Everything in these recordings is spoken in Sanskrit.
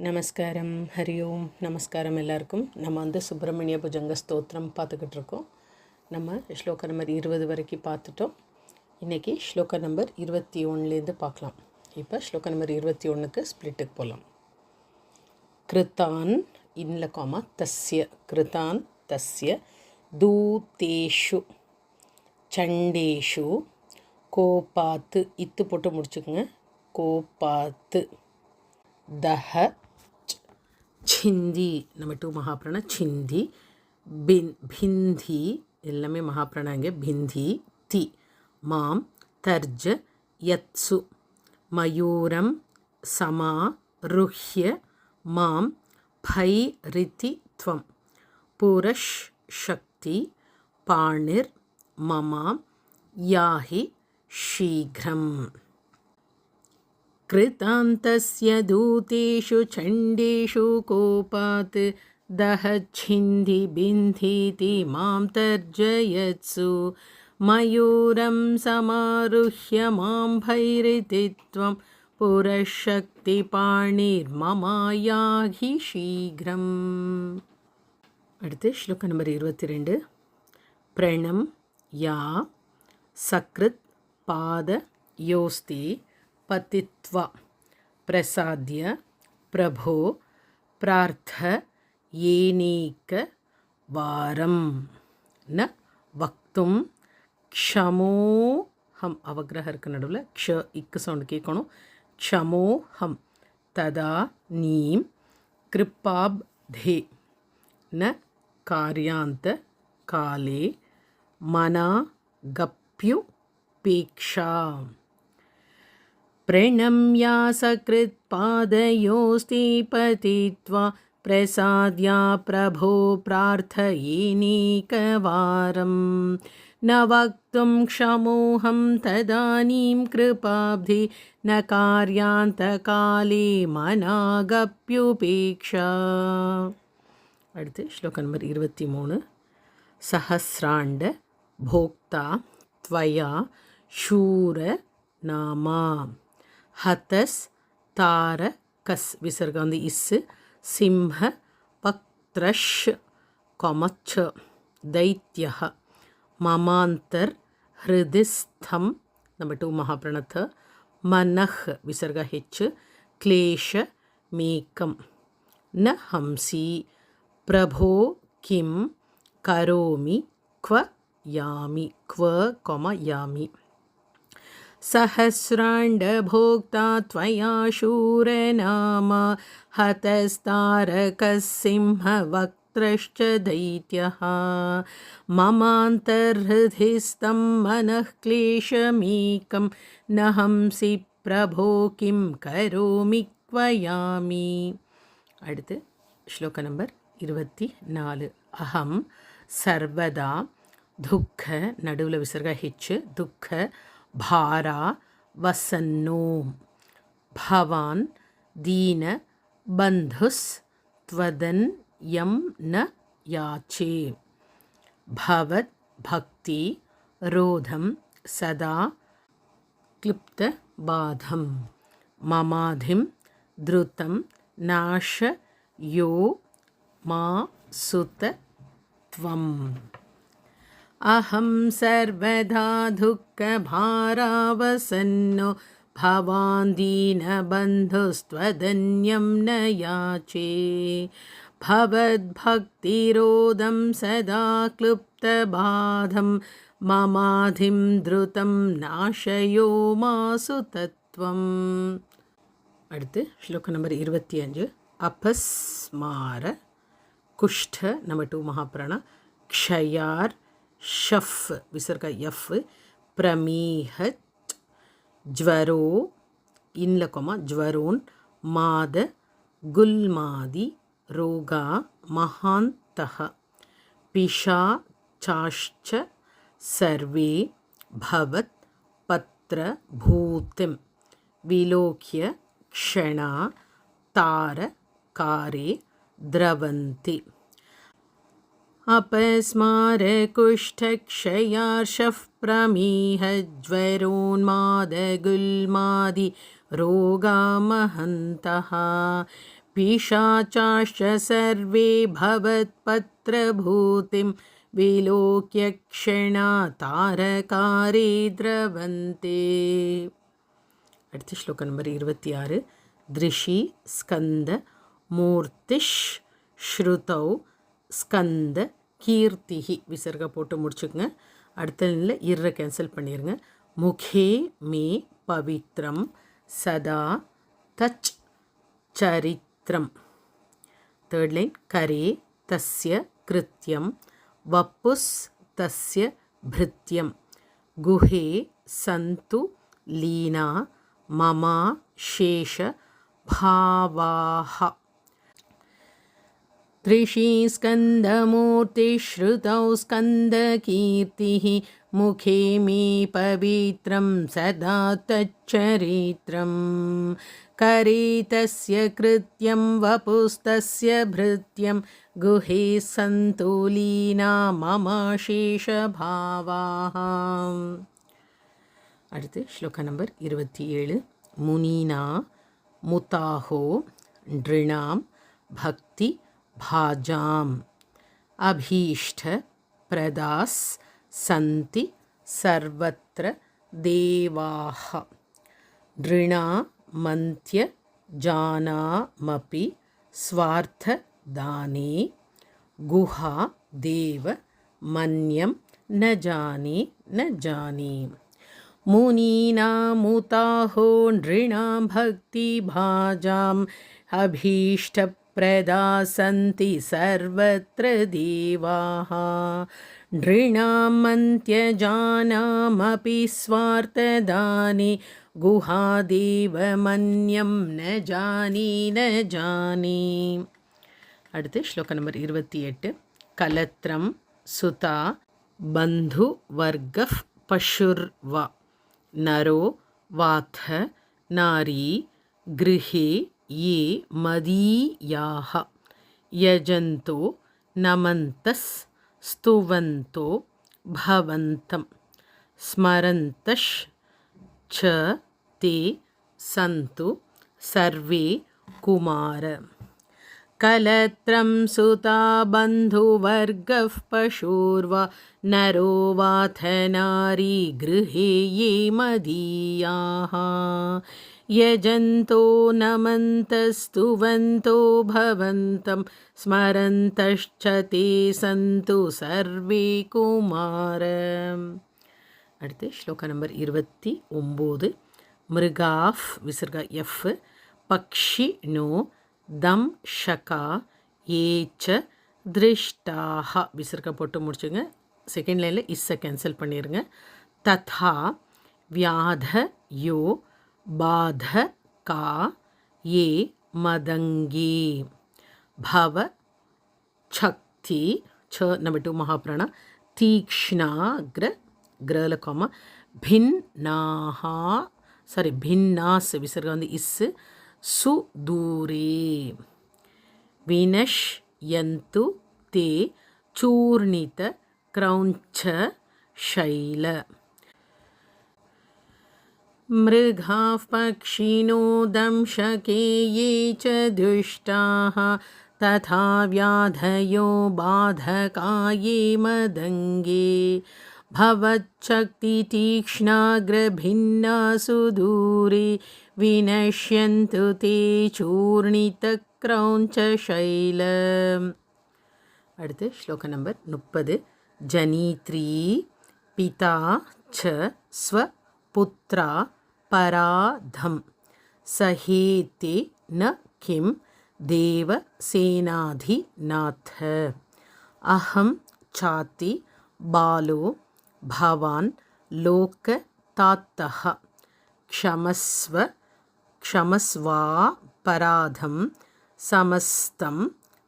நமஸ்காரம். ஹரி ஓம். நமஸ்காரம் எல்லாருக்கும். நம்ம சுப்பிரமணிய புஜங்க ஸ்தோத்திரம் பார்த்துக்கிட்டு இருக்கோம். நம்ம ஸ்லோக நம்பர் 20 வரைக்கும் பார்த்துட்டோம். இன்றைக்கி ஸ்லோக நம்பர் 21லேருந்து பார்க்கலாம். இப்போ ஸ்லோக நம்பர் 21க்கு ஸ்ப்ளிட்டுக்கு போகலாம். கிருத்தான் இன்ன காமா தஸ்ய கிருத்தான் தஸ்ய தூதேஷு சண்டேஷு கோபாத்து இத்து போட்டு முடிச்சுக்குங்க. கோபாத்து தஹ சிந்தி நம்ம 2 மகாபிராண சிந்தி பிந்தி எல்லாமே மகாபிராணாங்க. பிந்தி தி மாம் தர்ஜ யத்சு மயூரம் சமாருஹ்ய மாம் பைரிதி த்வம் புரஷ் சக்தி பாணிர் மமா யாஹி ஷீக்ரம். கிருதாந்தஸ்ய தூதேஷு சண்டேஷு கோபாத் தஹச்சிந்தி பிந்தீதி மாம் தர்ஜயத்சு மயூரம் சமாருஹ்ய மாம் பைரிதி த்வம் புரஷக்தி பாணிர் மமாயாகி ஷீக்ரம். அடுத்து ஸ்லோக நம்பர் 22. பிரணம் யா சக்ருத் பாத யோஸ்தி பதித்வா பிரசாத்ய பிரபோ பிரார்த்த ஏனீக வாரம் ந வக்தும் க்ஷமோஹம். அவகிரகம் இருக்க நடுவில் இக்கு சவுண்டு கேட்கணும். க்ஷமோஹம் ததா நீம் கிருப்பாப்தே ந காரியாந்த காலே மனா கப்யுபேக்ஷா. प्रणम्या सकृत्पादयोस्ति पतित्वा प्रसाद्या प्रभो प्रार्थयेनेकवारं न वक्तुं क्षमोऽहं तदानीं कृपाब्धि न कार्यान्तकाले मनागप्युपेक्षा. அடுத்து ஸ்லோக நம்பர் 23. சஹஸ்ராண்ட போக்தா த்வயா शूर நாமா ஹதஸ் தாரகஸ் விசர்க இஸ் சிம்ஹ பக்த்ரஷ் கொமச்ச தைத்யஹ மமாந்தர் ஹிருதிஸ்தம் நம்ம 2 மகாபிரணத்த மனஹ் விசர்க ஹெச் கிளேஷ மேக்கம் ந ஹம்சி பிரபோ கிம் கரோமி க்வ யாமி க்வ கொம யாமி. सहस्राण्डभोक्ता त्वया शूरनामा हतस्तारकसिंहवक्त्रश्च दैत्यः ममान्तर्हृदिस्थं मनः क्लेशमेकं न हंसि प्रभो किं करोमि क्वयामि. அடுத்து ஸ்லோக நம்பர் 24. அகம் சர்வதா துக்க நடுவில் விசர்க ஹெச் துக்க भारा वसन्नो भवान् दीन बन्धुस् त्वदन् यं न याचे भवत् भक्ति रोधं सदा क्लिप्त बाधं ममाधिं द्रुतं नाश यो मा सुत त्वम्. अहं सर्वदा दुःखभारावसन्नो भवान् दीनबन्धुस्त्वदन्यं न याचे भवद्भक्तिरोधं सदा क्लुप्तबाधं ममाधिं द्रुतं नाशयो मासु तत्त्वम्. அடுத்து ஸ்லோக நம்பர் 25. अपस्मार कुष्ठ நம்ம 2 மகாபிராண க்ஷயார் ஷஃப் விசர்க எஃப் பிரமீஹத் ஜ்வரோ இன்லகோமா ஜ்வரோன் மாத குல்மாதி ரோகா மகாந்தஹ பிஷா சாஷ்ச சர்வே பவத் பத்ர பூத்திம் விலோக்ய க்ஷணா தார காரே द्रवन्ति. अपस्मार कुष्ठक्षयार्षः प्रमीहज्वरोन्मादगुल्मादि रोगामहन्तः पिशाचाश्च सर्वे भवत्पत्रभूतिं विलोक्य क्षणातारकारे द्रवन्ते. அடுத்து ஸ்லோகம் நம்பர் 26. திருஷி ஸ்கந்த மூர்த்திஷ் ஸ்ருதௌ ஸ்கந்த கீர்த்திஹி விசர்க போட்டு முடிச்சுக்கங்க. அடுத்த நிலையில் இர்ரை கேன்சல் பண்ணிடுங்க. முகே மே பவித்ரம் சதா தச் சரித்ரம். தேர்ட் லைன் கரே தஸ்ய கிருத்யம் வப்புஸ் தஸ்ய பிருத்யம் குஹே சந்து லீனா மமா சேஷ பாவாஹ. त्रिषि स्कन्दमूर्तिश्रुतौ स्कन्दकीर्तिः मुखे मे पवित्रं सदा तच्चरित्रं करे तस्य कृत्यं वपुस्तस्य भृत्यं गुहे सन्तु लीना मम शेषभावाः. அடுத்து ஸ்லோக நம்பர் 27. முனினா முதாஹோ ந்ருணாம் பக்தி भाजाम अभीष्ट प्रदास सन्ति सर्वत्र देवाः. नृणा मन्त्य जानामपि स्वार्थ दाने गुहा देव मन्यं न जाने न जाने. मुनीना मुताहो नृणां भक्ति भाजाम अभीष्ट प्रदासन्ति सर्वत्र देवाः. नृणामन्त्यजानामपि स्वार्थदाने गुहादेवमन्यं न जाने न जाने. அடுத்து ஸ்லோகம் நம்பர் 28. கலத்ரம் சுதா பந்து வர்கஃப் பஷுர்வா நரோ வாத்த நாரி கிருஹே ये मदीयाः यजन्तो नमन्तस् स्तुवन्तो भवन्तं स्मरन्तश्च ते सन्तु सर्वे कुमार. कलत्रं सुता बन्धुवर्गः पशुर्वा नरो वाथ नारी गृहे ये मदीयाः यजन्तो नमन्तस्तुवन्तो भवन्तं स्मरन्तश्च ते सन्तु सर्वे कुमार. அடுத்து ஸ்லோகம் நம்பர் 29. மிருகாஃப் விசர்க எஃப் பக்ஷினோ தம் ஷகா ஏச்ச திருஷ்டாஹ விசர்க போட்டு முடிச்சுங்க. செகண்ட் லைனில் இஸ்ஸை கேன்சல் பண்ணிடுங்க. ததா வியாத யோ बाध का ये मदंगे भव शक्ति छ नंबर 2 महाप्राण तीक्ष्णाग्र ग्रलकोम भिन्नाहा सॉरी भिन्नास विसर्ग வந்து इस सुदूरे विनश्यन्तु ते चूर्णित क्रौञ्च शैल. मृगाः पक्षिणो दंशके ये च दुष्टाः तथा व्याधयो बाधका ये मदङ्गे भवच्छक्तितीक्ष्णाग्रभिन्ना सुदूरे विनश्यन्तु ते चूर्णितक्रौञ्चशैल. அடுத்து ஸ்லோக நம்பர் 30. ஜனீத்ரி பிதா ச ஸ்வ पुत्रा पराधम सहेते न किम देवसेनाधिनाथ अहम चाति बालो भवान लोकतातः क्षमस्वा पराधम समस्तं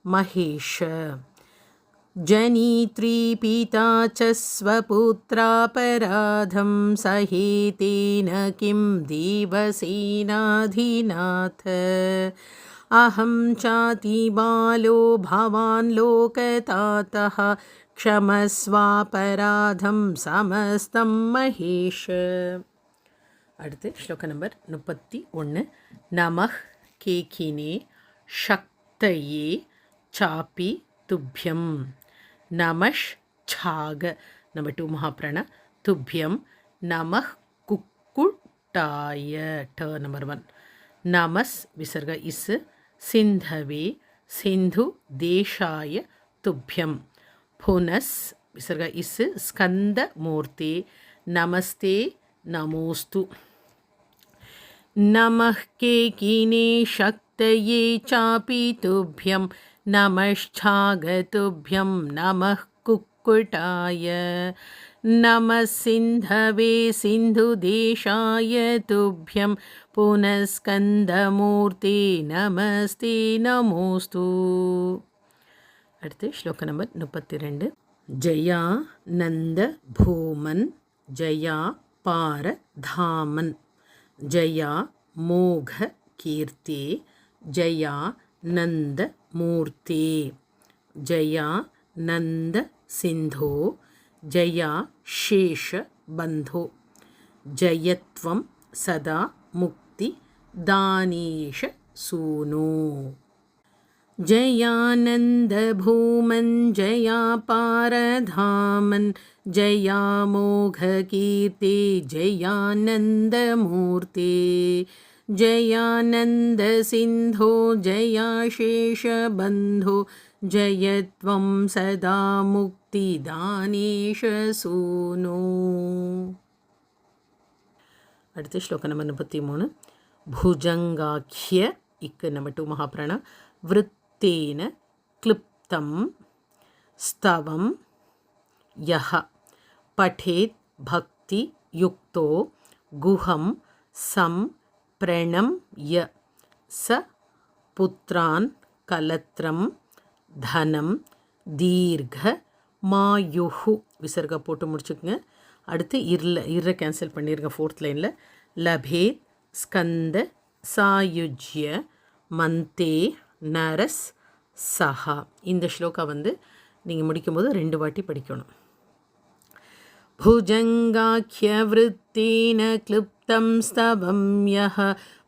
महेश. जनीत्री पिता च स्वपुत्रापराधं सहेतेन किं देवसेनाधिनाथ अहं चाति बालो भवान् लोकतातः क्षमस्वापराधं समस्तं महेश. அடுத்து ஸ்லோக நம்பர் 31. நமः கேகினே शक्तये चापि तुभ्यं नमश्छाग नंबर 2 महाप्राण तुभ्यं नमः कुक्कुटाय ट नंबर 1 नमस् विसर्ग इस सिंधवे सिंधु देशाय तुभ्यं पुनस् विसर्ग इस स्कंद मूर्ते नमस्ते नमोस्तु नमः केकिने शक्तये चापि तुभ्यं नमश्छागतुभ्यं नमः कुक्कुटाय नमः सिन्धवे सिन्धुदेशाय तुभ्यं पुनस्कन्दमूर्ते नमस्ते नमोस्तु அடுத்து ஸ்லோக நம்பர் 32 ஜயானந்த பூமன் ஜயா பாரதாமன் जया मोघ कीर्ते जया नंद मूर्ते जया नंद सिंधो जया शेष बंधो जयत्वं सदा मुक्ति दानीश सूनो जयानंद भूमन जया पारधामन जया मोघ कीर्ते जयानंद मूर्ते जयानंद सिंधो जया शेष बंधो जयत्वं सदा मुक्ति दानीश सूनो அடுத்த ஸ்லோகம் நம்பர் 33 भुजंगाख्य इक नंबर 2 महाप्राण वृत्तेन क्लिप्तं स्तवं यः पठेत् भक्ति युक्तो गुहं संप्रणम्य स पुत्रान् कलत्रं धनं दीर्घमायुः विसर्ग போட்டு முடிச்சுக்கங்க அடுத்து இர்ல கேன்சல் பண்ணிருங்க 4th லைன்ல லபேத் ஸ்கந்த சாயுஜ்ய மந்தே நரஸ் சஹா இந்த ஸ்லோகா வந்து நீங்கள் முடிக்கும்போது 2 வாட்டி படிக்கணும் भुजंगाख्यवृत्तेन क्लिप्तं स्तवं यः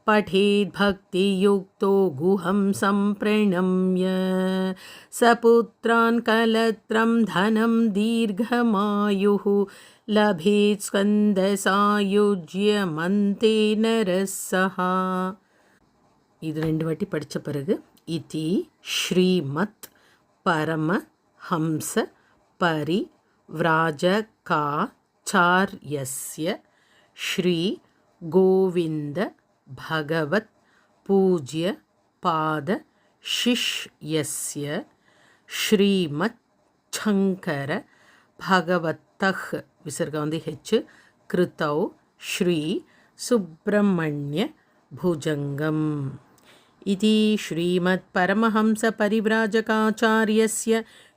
पठेत् भक्तियुक्तो गुहं संप्रणम्य सपुत्रान् कलत्रं धनं दीर्घमायुः लभेत् स्कन्दसायुज्यमन्ते नरस्सः இது 2 வாட்டி படித்த பிறகு இதி ஸ்ரீமத் பரமஹம்ச परिव्राजकाचार्यस्य श्री गोविंद भगवत पूज्य पाद शिष्यस्य श्रीमत् शंकर भगवतः विसर्ग வந்து h कृतौ श्री सुब्रह्मण्य भुजंगम इति श्रीमत्परमहंसपरिव्राजकाचार्यस्य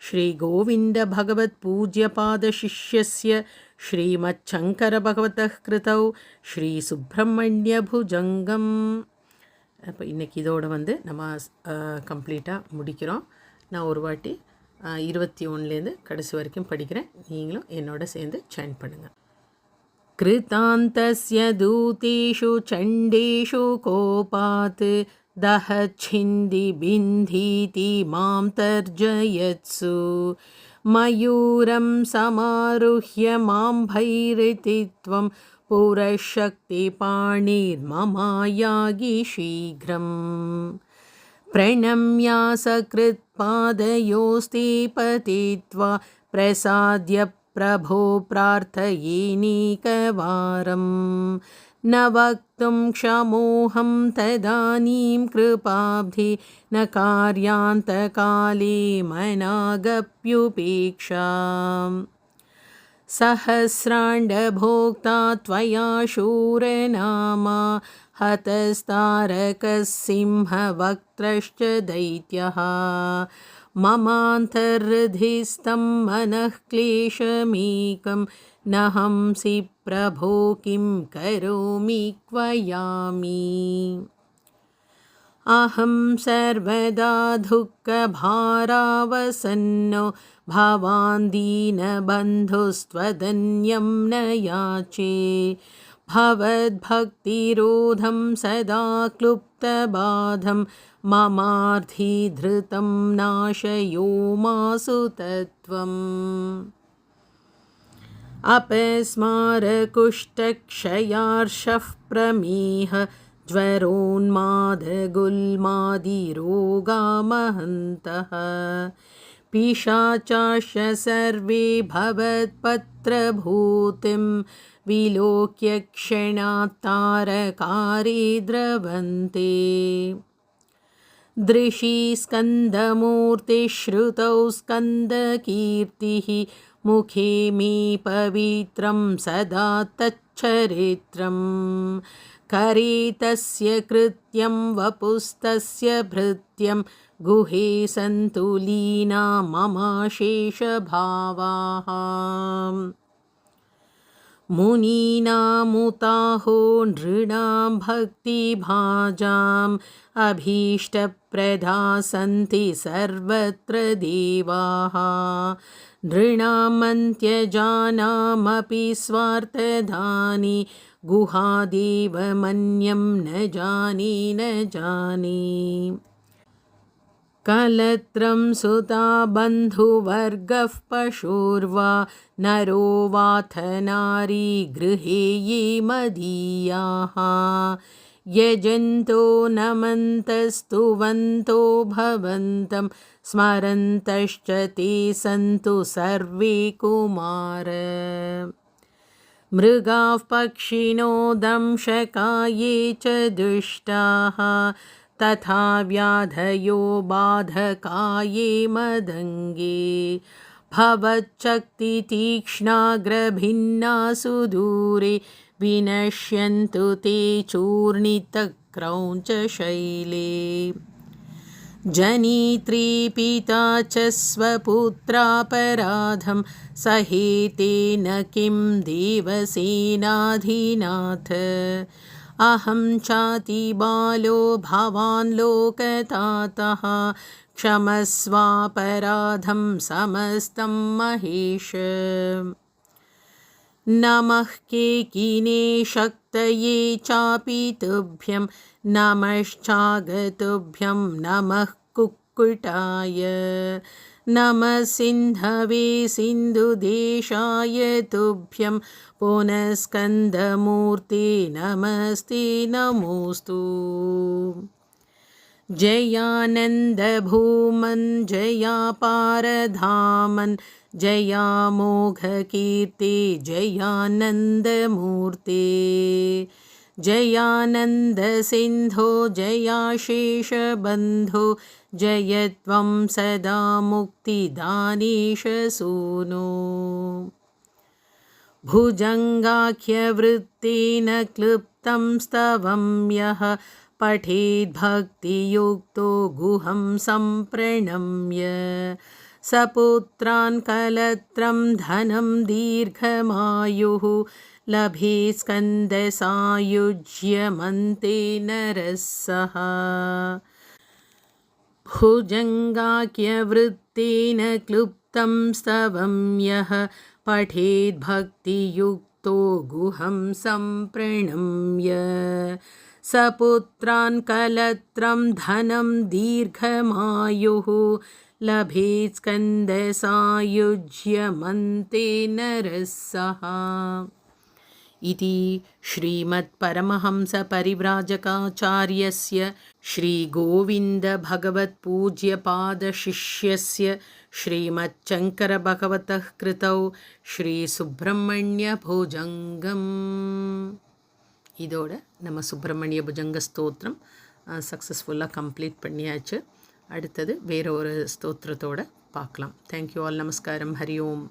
श्रीगोविन्दभगवत्पूज्यपादशिष्यस्य श्रीमच्छङ्करभगवतः कृतौ श्रीसुब्रह्मण्यभुजङ्गम् அப்போ இன்றைக்கி இதோடு வந்து நம்ம கம்ப்ளீட்டாக முடிக்கிறோம். நான் ஒரு வாட்டி 21லேருந்து கடைசி வரைக்கும் படிக்கிறேன். நீங்களும் என்னோட சேர்ந்து சாண்ட் பண்ணுங்கள். कृतान्तस्य दूतेषु चण्डेषु कोपात् दहच्छिन्दी बिन्धीति मां तर्जयत्सु मयूरं समारुह्य मां भैरतित्वं पुरशक्तिपाणिर्ममायागि शीघ्रम् प्रणम्यासकृत्पादयोस्ते पतित्वा प्रसाद्य प्रभो प्रार्थयेनेकवारम् न वक्तुं क्षमोऽहं तदानीं कृपाब्धि न कार्यान्तकाले मनागप्युपेक्षाम् सहस्राण्डभोक्ता त्वया शूरनामा हतस्तारकः सिंहवक्त्रश्च दैत्यः ममान्तर्हृदिस्थं मनः क्लेशमेकं नहंसि प्रभो किं करोमि क्वयामि अहं सर्वदा दुःखभारावसन्नो भवान् दीनबन्धुस्त्वदन्यं न याचे भवद्भक्तिरोधं सदा क्लुप्तो चित्तबाधं ममार्धिधृतं नाशयो मासु तत्त्वम् अपस्मारकुष्ठक्षयार्षः प्रमेह ज्वरोन्मादगुल्मादिरोगामहन्तः पिशाचाश्च सर्वे भवत्पत्रभूतिं विलोक्य क्षणात् तारकारे द्रवन्ते दृशि स्कन्दमूर्तिश्रुतौ स्कन्दकीर्तिः मुखे मे पवित्रं सदा तच्चरित्रम् करे तस्य कृत्यं वपुस्तस्य भृत्यं गुहे सन्तु लीना ममाशेषभावाः मुनीनामुताहो नृणां भक्तिभाजाम् अभीष्टप्रदा सन्ति सर्वत्र देवाः नृणामन्त्यजानामपि स्वार्थदानि गुहादेव मन्यं न जाने कलत्रं सुता बन्धुवर्गः पशुर्वा नरो वाथ नारी गृहे ये मदीयाः यजन्तो नमन्तस्तुवन्तो भवन्तं स्मरन्तश्च ते सन्तु सर्वे कुमार मृगाः पक्षिणो दंशकाये च दुष्टाः तथा व्याधयो बाधकाये मदङ्गे भवच्छक्तितीक्ष्णाग्रभिन्ना सुदूरे विनश्यन्तु ते चूर्णितक्रौञ्चशैले जनित्री पिता च स्वपुत्रापराधं सहेतेन किं देवसेनाधिनाथ अहं चाति बालो भवान् लोकतातः क्षमस्वापराधं समस्तं महेश नमः केकिने शक्तये चापि तुभ्यं नमश्चागतुभ्यं नमः कुक्कुटाय नमः सिन्धवे सिन्धुदेशाय तुभ्यं पुनस्कन्दमूर्ते नमस्ते नमोऽस्तु जयानन्दभूमन् जयापारधामन् जयामोघकीर्ते जयानन्दमूर्ते जयानन्दसिन्धो जयाशेषबन्धो जय त्वं सदा मुक्तिदानीश सूनो भुजङ्गाख्यवृत्तेन क्लृप्तं स्तवं यः पठेद्भक्तियुक्तो गुहं सम्प्रणम्य सपुत्रान् कलत्रं धनं दीर्घमायुः लभे स्कन्दसायुज्यमन्ते नरः सः भुजङ्गाख्यवृत्तेन क्लृप्तं स्तवं यः पठेद्भक्तियुक्तो गुहं सम्प्रणम्य सपुत्रान् कलत्रं धनं दीर्घमायुः लभेत् स्कन्दसायुज्यमन्ते नरः सः इति श्रीमत्परमहंसपरिव्राजकाचार्यस्य श्रीगोविन्दभगवत्पूज्यपादशिष्यस्य श्रीमच्छङ्करभगवतः कृतौ श्रीसुब्रह्मण्यभुजङ्गम् இதோட நம்ம சுப்பிரமணிய புஜங்க ஸ்தோத்திரம் சக்ஸஸ்ஃபுல்லாக கம்ப்ளீட் பண்ணியாச்சு. அடுத்தது வேறு ஒரு ஸ்தோத்திரத்தோடு பார்க்கலாம். Thank you all. நமஸ்காரம். ஹரி ஓம்.